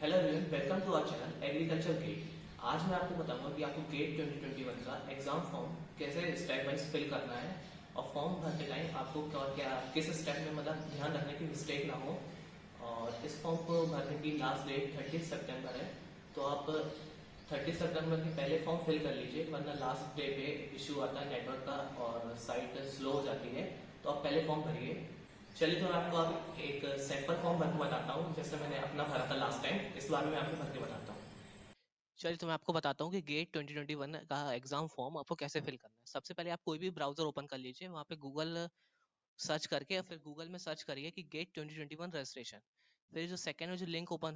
Hello everyone, welcome to our channel agriculture gate. आज मैं आपको बताऊंगा कि आपको गेट 2021 का एग्जाम फॉर्म कैसे स्टेप वाइज फिल करना है और फॉर्म भरते टाइम आपको क्या क्या किस स्टेप में मतलब ध्यान रखने की मिस्टेक ना हो। और इस फॉर्म को भरने की लास्ट डेट 30 सितंबर है, तो आप 30 सितंबर के पहले फॉर्म फिल कर लीजिए, वरना लास्ट डे पे इशू आता है नेटवर्क का और साइट स्लो हो जाती है। तो आप पहले फॉर्म भरिए। चलिए, तो मैं आपको अब एक सैंपल फॉर्म भर के बताता हूँ, जैसे मैंने अपना भरा था लास्ट टाइम। इस बार मैं आपको भर के बताता हूँ। चलिए, तो मैं आपको बताता हूँ कि गेट 2021 का एग्जाम फॉर्म आपको कैसे फिल करना है। सबसे पहले आप कोई भी ब्राउजर ओपन कर लीजिए, वहाँ पे गूगल सर्च करके, फिर गूगल में सर्च करिए कि गेट 2021 रजिस्ट्रेशन। फिर जो सेकंड में जो लिंक ओपन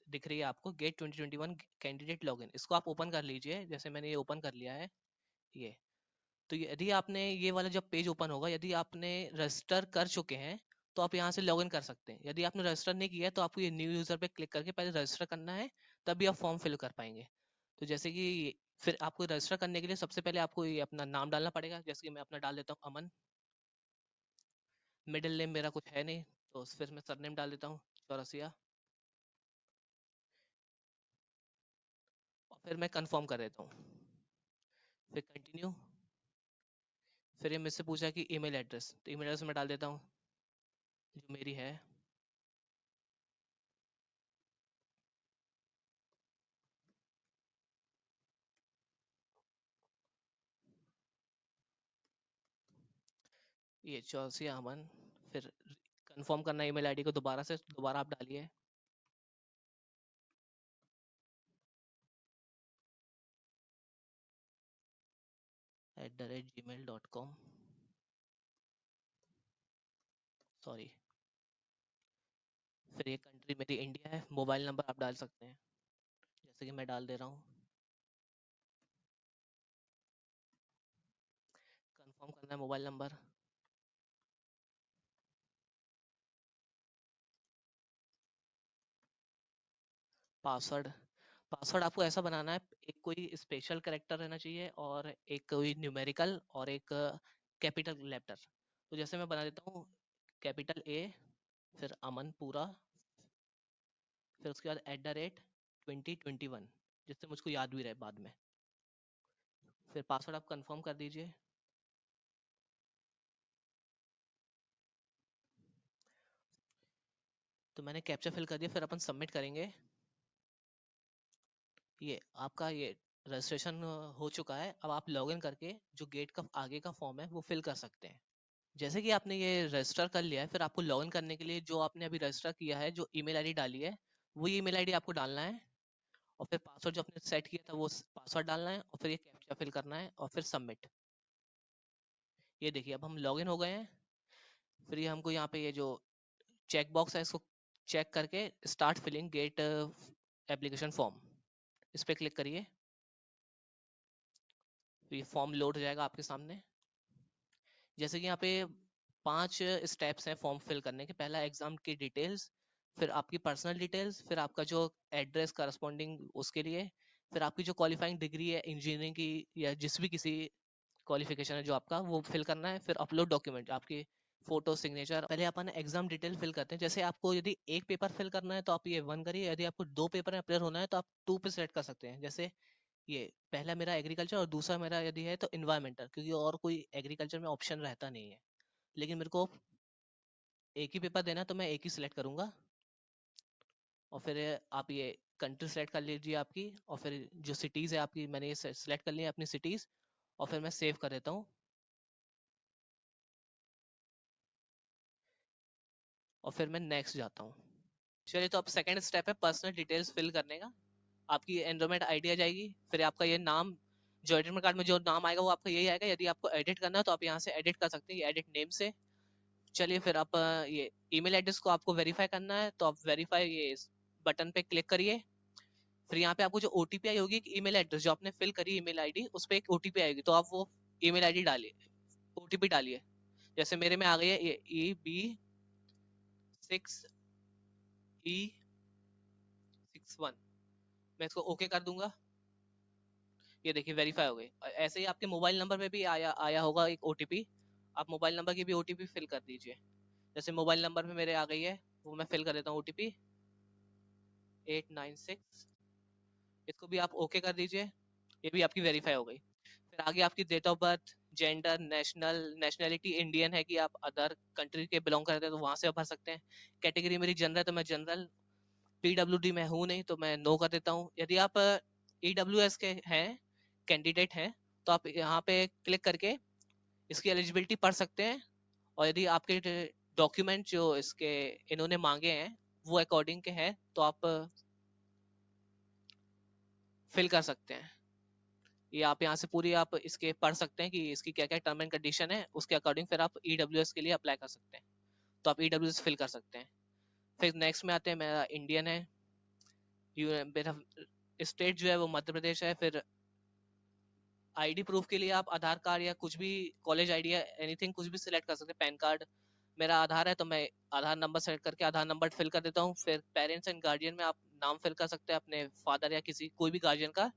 दिख रही है आपको, गेट 2021 कैंडिडेट लॉगिन, इसको आप ओपन कर लीजिए। जैसे मैंने ये ओपन कर लिया है। ये तो यदि आपने ये वाला जब पेज ओपन होगा, यदि आपने रजिस्टर कर चुके हैं तो आप यहाँ से लॉगिन कर सकते हैं। यदि आपने रजिस्टर नहीं किया है तो आपको ये न्यू यूजर पे क्लिक करके पहले रजिस्टर करना है, तभी आप फॉर्म फिल कर पाएंगे। तो जैसे कि फिर आपको रजिस्टर करने के लिए सबसे पहले आपको ये अपना नाम डालना पड़ेगा। जैसे कि मैं अपना डाल देता हूँ अमन। मिडिल नेम मेरा कुछ है नहीं, तो फिर मैं सरनेम डाल देता हूँ चौरसिया। और फिर मैं कंफर्म कर देता हूँ, फिर कंटिन्यू। फिर ये मुझसे पूछा कि ईमेल एड्रेस, तो ईमेल एड्रेस मैं डाल देता हूँ जो मेरी है। ये चौरसिया अमन। फिर कंफर्म करना ईमेल आईडी को दोबारा से, दोबारा आप डालिए। @gmail.com। सॉरी। फिर ये कंट्री मेरी इंडिया है। मोबाइल नंबर आप डाल सकते हैं, जैसे कि मैं डाल दे रहा हूँ। कंफर्म करना है मोबाइल नंबर। पासवर्ड, पासवर्ड आपको ऐसा बनाना है, एक कोई स्पेशल कैरेक्टर रहना चाहिए और एक कोई न्यूमेरिकल और एक कैपिटल लेटर। तो जैसे मैं बना देता हूँ कैपिटल ए, फिर अमन पूरा, फिर उसके बाद @2021, जिससे मुझको याद भी रहे बाद में। फिर पासवर्ड आप कंफर्म कर दीजिए। तो मैंने कैप्चा फिल कर दिया, फिर अपन सबमिट करेंगे। ये आपका ये रजिस्ट्रेशन हो चुका है। अब आप लॉगिन करके जो गेट का आगे का फॉर्म है वो फिल कर सकते हैं। जैसे कि आपने ये रजिस्टर कर लिया है, फिर आपको लॉगिन करने के लिए जो आपने अभी रजिस्टर किया है, जो ईमेल आईडी डाली है, वो ईमेल आईडी आपको डालना है। और फिर पासवर्ड जो आपने सेट किया था वो पासवर्ड डालना है, और फिर ये कैप्चा फिल करना है, और फिर सबमिट। ये देखिए, अब हम लॉगिन हो गए हैं। फिर ये हमको यहाँ पे ये जो चेक बॉक्स है, इसको चेक करके start filling gate application form, इस पर क्लिक करिए। तो ये फॉर्म लोड हो जाएगा आपके सामने। जैसे कि यहाँ पे 5 स्टेप्स हैं फॉर्म फिल करने के। पहला एग्जाम की डिटेल्स, फिर आपकी पर्सनल डिटेल्स, फिर आपका जो एड्रेस करस्पॉन्डिंग उसके लिए, फिर आपकी जो क्वालिफाइंग डिग्री है इंजीनियरिंग की या जिस भी किसी क्वालिफिकेशन है जो आपका, वो फिल करना है। फिर अपलोड डॉक्यूमेंट, आपकी फोटो सिग्नेचर। पहले अपन एग्जाम डिटेल फिल करते हैं। जैसे आपको यदि एक पेपर फिल करना है तो आप ये 1 करिए, यदि आपको 2 पेपर में अपेयर होना है तो आप 2 पे सेलेक्ट कर सकते हैं। जैसे ये पहला मेरा एग्रीकल्चर और दूसरा मेरा यदि है तो इन्वायरमेंटल, क्योंकि और कोई एग्रीकल्चर में ऑप्शन रहता नहीं है। लेकिन मेरे को एक ही पेपर देना है तो मैं एक ही सिलेक्ट करूंगा। और फिर आप ये कंट्री सेलेक्ट कर लीजिए आपकी, और फिर जो सिटीज़ है आपकी, मैंने ये सेलेक्ट कर ली है अपनी सिटीज़। और फिर मैं सेव कर देता हूँ, और फिर मैं नेक्स्ट जाता हूँ। चलिए, तो अब सेकंड स्टेप है पर्सनल डिटेल्स फिल करने का। आपकी एनरोलमेंट आईडी आ जाएगी, फिर आपका ये नाम, जो एडमिट कार्ड में जो नाम आएगा वो आपका यही आएगा। यदि आपको एडिट करना है तो आप यहाँ से एडिट कर सकते हैं, एडिट नेम से। चलिए, फिर आप ये ईमेल एड्रेस को आपको वेरीफाई करना है, तो आप वेरीफाई ये बटन पे क्लिक करिए। फिर यहाँ पे आपको जो ओटीपी आई होगी, ईमेल एड्रेस जो आपने फिल करी ईमेल आईडी, उस पर एक ओटीपी आएगी, तो आप वो ईमेल आईडी डालिए, ओटीपी डालिए। जैसे मेरे में आ गई है ये EB6E61। मैं इसको ओके कर दूंगा। ये देखिए वेरीफाई हो गई। ऐसे ही आपके मोबाइल नंबर पे भी आया आया होगा एक ओटीपी। आप मोबाइल नंबर की भी ओटीपी फिल कर दीजिए। जैसे मोबाइल नंबर पे मेरे आ गई है, वो मैं फिल कर देता हूँ ओटीपी। 896, इसको भी आप ओके कर दीजिए, ये भी आपकी वेरीफाई हो गई। फिर आगे आपकी date of birth, gender, nationality Indian है कि आप अदर कंट्री के बिलोंग करते हैं तो वहां से आप भर सकते हैं। कैटेगरी मेरी जनरल है तो मैं जनरल, पीडब्ल्यूडी में हूँ नहीं तो मैं नो कर देता हूँ। यदि आप ईडब्ल्यूएस के हैं, कैंडिडेट हैं, तो आप यहाँ पे क्लिक करके इसकी एलिजिबिलिटी पढ़ सकते हैं, और यदि आपके डॉक्यूमेंट जो इसके इन्होंने मांगे हैं वो अकॉर्डिंग के हैं तो आप फिल कर सकते हैं। ये आप यहाँ से पूरी आप इसके पढ़ सकते हैं कि इसकी क्या क्या टर्म एंड कंडीशन है, उसके अकॉर्डिंग फिर आप ईडब्ल्यूएस के लिए अप्लाई कर सकते हैं, तो आप ईडब्ल्यूएस फिल कर सकते हैं। फिर नेक्स्ट में आते हैं, मेरा इंडियन है, मेरा स्टेट जो है वो मध्य प्रदेश है। फिर आईडी प्रूफ के लिए आप आधार कार्ड या कुछ भी कॉलेज आईडी या एनीथिंग कुछ भी सिलेक्ट कर सकते हैं। पैन कार्ड, मेरा आधार है तो मैं आधार नंबर सेलेक्ट करके आधार नंबर फिल कर देता हूँ। फिर पेरेंट्स एंड गार्जियन में आप नाम फिल कर सकते हैं अपने फादर या किसी कोई भी गार्जियन का,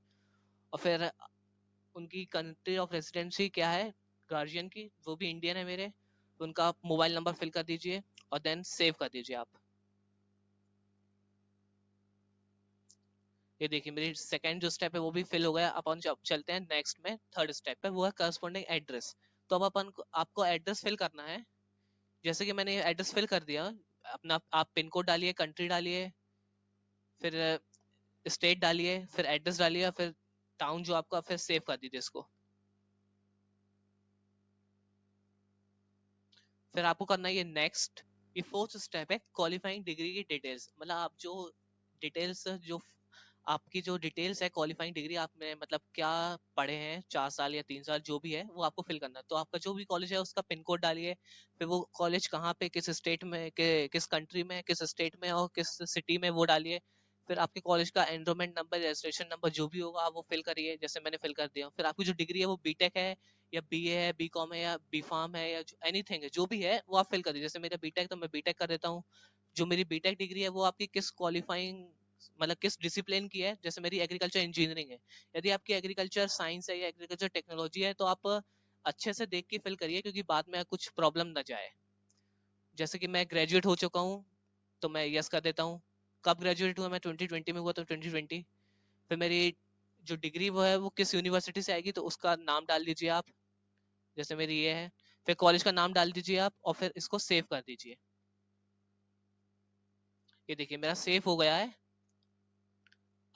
और फिर उनकी कंट्री ऑफ रेसिडेंसी क्या है गार्जियन की, वो भी इंडियन है मेरे, तो उनका मोबाइल नंबर फिल कर दीजिए और देन सेव कर दीजिए आप। ये देखिए मेरी सेकंड जो स्टेप है वो भी फिल हो गया। अपन जब चलते हैं नेक्स्ट में, थर्ड स्टेप पे, वो है करस्पॉन्डिंग एड्रेस। तो अब अपन को आपको एड्रेस फिल करना है। जैसे कि मैंने एड्रेस फिल कर दिया अपना, आप पिन कोड डालिए, कंट्री डालिए, फिर स्टेट डालिए, फिर एड्रेस डालिए, फिर टाउन जो आपका, फिर सेव कर दीजिए इसको। फिर आपको करना है ये नेक्स्ट। ये फोर्थ स्टेप है क्वालिफाइंग डिग्री की डिटेल्स, मतलब आप जो डिटेल्स जो आपकी जो डिटेल्स है क्वालिफाइंग डिग्री आपने मतलब क्या पढ़े हैं, 4 साल या 3 साल जो भी है वो आपको फिल करना है। तो आपका जो भी कॉलेज है उसका पिन कोड डालिए, फिर वो कॉलेज कहाँ पे, किस स्टेट में, किस कंट्री में, किस स्टेट में और किस सिटी में वो डालिए। फिर आपके कॉलेज का एनरोलमेंट नंबर, रजिस्ट्रेशन नंबर जो भी होगा आप वो फिल करिए, जैसे मैंने फिल कर दिया। फिर आपकी जो डिग्री है वो बीटेक है या बीए है, बीकॉम है या बीफार्म है या एनीथिंग है, जो भी है वो आप फिल कर दीजिए। जैसे मेरा बीटेक तो मैं बीटेक कर देता हूँ। जो मेरी बीटेक डिग्री है वो आपकी किस क्वालिफाइंग मतलब किस डिसिप्लिन की है, जैसे मेरी एग्रीकल्चर इंजीनियरिंग है। यदि आपकी एग्रीकल्चर साइंस है या एग्रीकल्चर टेक्नोलॉजी है तो आप अच्छे से देख के फिल करिए, क्योंकि बाद में कुछ प्रॉब्लम ना जाए। जैसे कि मैं ग्रेजुएट हो चुका हूँ तो मैं यस कर देता हूँ। कब ग्रेजुएट हुआ मैं, 2020 में हुआ, तो 2020। फिर मेरी जो डिग्री वो है वो किस यूनिवर्सिटी से आएगी तो उसका नाम डाल दीजिए आप, जैसे मेरी ये है। फिर कॉलेज का नाम डाल दीजिए आप और फिर इसको सेव कर दीजिए। ये देखिए मेरा सेव हो गया है।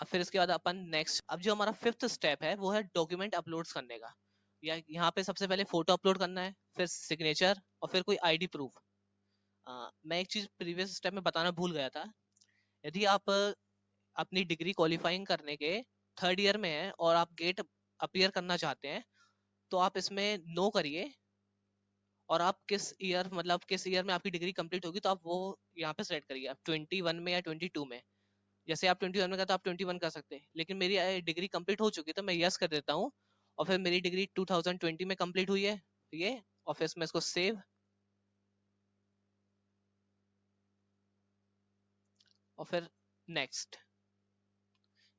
अब फिर इसके बाद अपन नेक्स्ट, अब जो हमारा फिफ्थ स्टेप है वो है डॉक्यूमेंट अपलोड्स करने का। या यहाँ पे सबसे पहले फोटो अपलोड करना है, फिर सिग्नेचर और फिर कोई आईडी प्रूफ। मैं एक चीज प्रीवियस स्टेप में बताना भूल गया था। यदि आप अपनी डिग्री क्वालिफाइंग करने के थर्ड ईयर में है और आप गेट अपीयर करना चाहते हैं तो आप इसमें नो करिए, और आप किस ईयर मतलब किस ईयर में आपकी डिग्री कंप्लीट होगी तो आप वो यहाँ पे सेलेक्ट करिए, आप 21 में या 22 में। जैसे आप 21 में का तो आप 21 कर सकते हैं, लेकिन मेरी डिग्री कंप्लीट हो चुकी है तो मैं यस कर देता हूँ। और फिर मेरी डिग्री 2020 में कंप्लीट हुई है ये, और फिर मैं इसको सेव और फिर नेक्स्ट।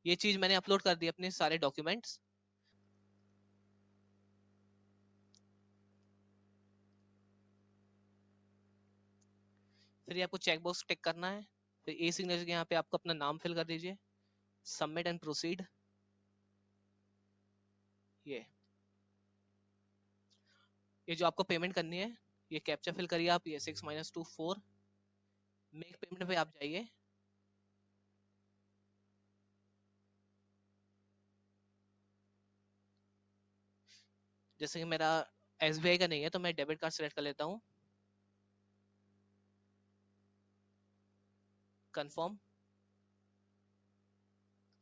ये चीज मैंने अपलोड कर दी अपने सारे डॉक्यूमेंट्स। फिर ये आपको चेक बॉक्स टिक करना है। फिर ए सिग्नेचर के यहाँ पे आपको अपना नाम फिल कर दीजिए, सबमिट एंड प्रोसीड। ये ये जो आपको पेमेंट करनी है, ये कैप्चा फिल करिए आप, ये 6 - 2 4, मेक पेमेंट पे आप जाइए। जैसे कि मेरा एसबीआई का नहीं है तो मैं डेबिट कार्ड सेलेक्ट कर लेता हूँ। Confirm,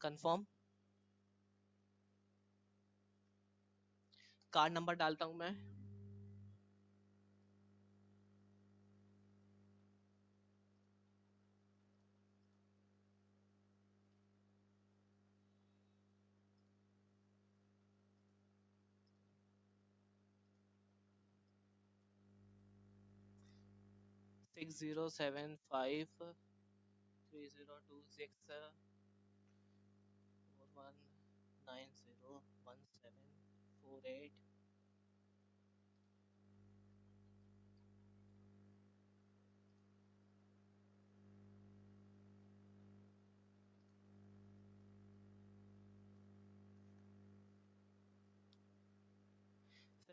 confirm. कार्ड नंबर डालता हूँ मैं, 6075302641901748।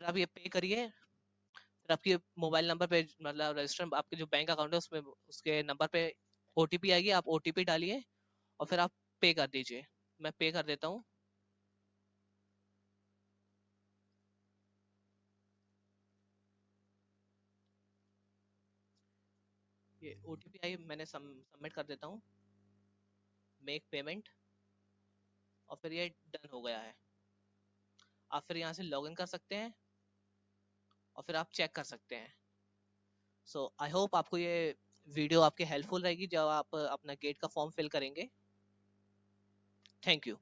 फिर आप ये पे करिए, फिर आपके मोबाइल नंबर पे मतलब रजिस्टर आपके जो बैंक अकाउंट है उसमें उसके नंबर पे ओटीपी आएगी, आप ओटीपी डालिए और फिर आप पे कर दीजिए। मैं पे कर देता हूँ। ये ओटीपी आई, मैंने सबमिट कर देता हूँ, मेक पेमेंट, और फिर ये डन हो गया है। आप फिर यहाँ से लॉगिन कर सकते हैं और फिर आप चेक कर सकते हैं। सो आई होप आपको ये वीडियो आपके हेल्पफुल रहेगी जब आप अपना गेट का फॉर्म फिल करेंगे। Thank you.